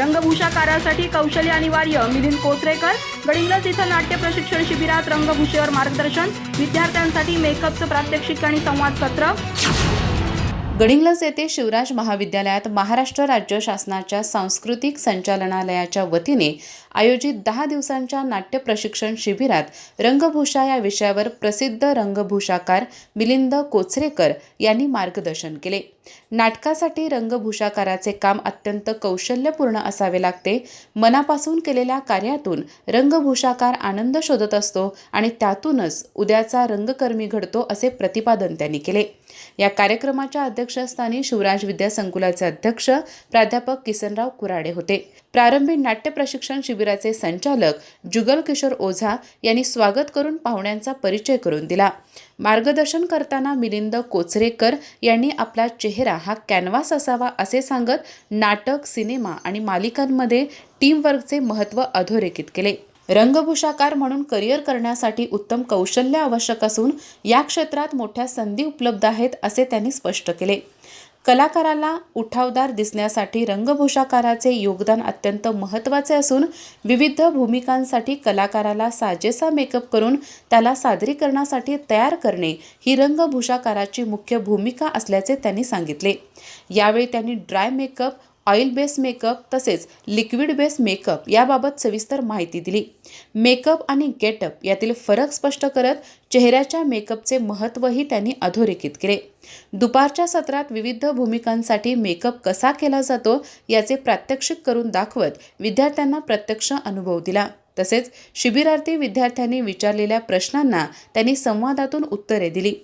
रंगभूषाकारासाठी कौशल्य अनिवार्य मिलिंद कोचरेकर। गडिंग्लज इथं नाट्य प्रशिक्षण शिबिरात रंगभूषेवर मार्गदर्शन, विद्यार्थ्यांसाठी मेकअपचं प्रात्यक्षिक आणि संवाद सत्र। गडिंग्लज येथे शिवराज महाविद्यालयात महाराष्ट्र राज्य शासनाच्या सांस्कृतिक संचालनालयाच्या वतीने आयोजित 10 दिवसांच्या नाट्य प्रशिक्षण शिबिरात रंगभूषा या विषयावर प्रसिद्ध रंगभूषाकार मिलिंद कोचरेकर यांनी मार्गदर्शन केले। नाटकासाठी रंगभूषाकाराचे काम अत्यंत कौशल्यपूर्ण असावे लागते। मनापासून केलेल्या कार्यातून रंगभूषाकार आनंद शोधत असतो आणि त्यातूनच उद्याचा रंगकर्मी घडतो असे प्रतिपादन त्यांनी केले। या कार्यक्रमाच्या अध्यक्षस्थानी शिवराज विद्यासंकुलाचे अध्यक्ष प्राध्यापक किसनराव कुराडे होते। प्रारंभी नाट्य प्रशिक्षण शिबिराचे संचालक जुगल किशोर ओझा यांनी स्वागत करून पाहुण्यांचा परिचय करून दिला। मार्गदर्शन करताना मिलिंद कोचरेकर यांनी आपला चेहरा हा कॅनव्हास असावा असे सांगत नाटक, सिनेमा आणि मालिकांमध्ये टीमवर्कचे महत्त्व अधोरेखित केले। रंगभूषाकार म्हणून करिअर करण्यासाठी उत्तम कौशल्य आवश्यक असून या क्षेत्रात मोठ्या संधी उपलब्ध आहेत असे त्यांनी स्पष्ट केले। कलाकाराला उठावदार दिसण्यासाठी रंगभूषाकाराचे योगदान अत्यंत महत्त्वाचे असून विविध भूमिकांसाठी कलाकाराला साजेसा मेकअप करून त्याला सादरीकरणासाठी तयार करणे ही रंगभूषाकाराची मुख्य भूमिका असल्याचे त्यांनी सांगितले। यावेळी त्यांनी dry makeup, oil base makeup तसेच लिक्विड बेस मेकअप याबाबत सविस्तर माहिती दिली। मेकअप आणि गेटअप यातील फरक स्पष्ट करत चेहऱ्याच्या मेकअपचे महत्त्वही त्यांनी अधोरेखित केले। दुपारच्या सत्रात विविध भूमिकांसाठी मेकअप कसा केला जातो याचे प्रात्यक्षिक करून दाखवत विद्यार्थ्यांना प्रत्यक्ष अनुभव दिला। तसेच शिबिरार्थी विद्यार्थ्यांनी विचारलेल्या प्रश्नांना त्यांनी संवादातून उत्तरे दिली।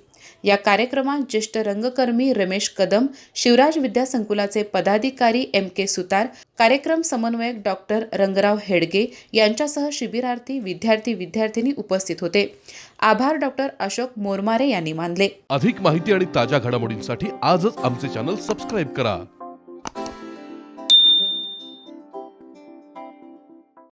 या कार्यक्रमात ज्येष्ठ रंगकर्मी रमेश कदम, शिवराज विद्यासंकुलाचे पदाधिकारी MK सुतार, कार्यक्रम समन्वयक डॉक्टर रंगराव हेडगे यांच्यासह शिबिरार्थी, विद्यार्थी-विद्यार्थिनी उपस्थित होते। आभार डॉक्टर अशोक मोरमारे यांनी मानले। अधिक माहिती आणि ताज्या घडामोडींसाठी आजच आमचे चॅनल सबस्क्राइब करा।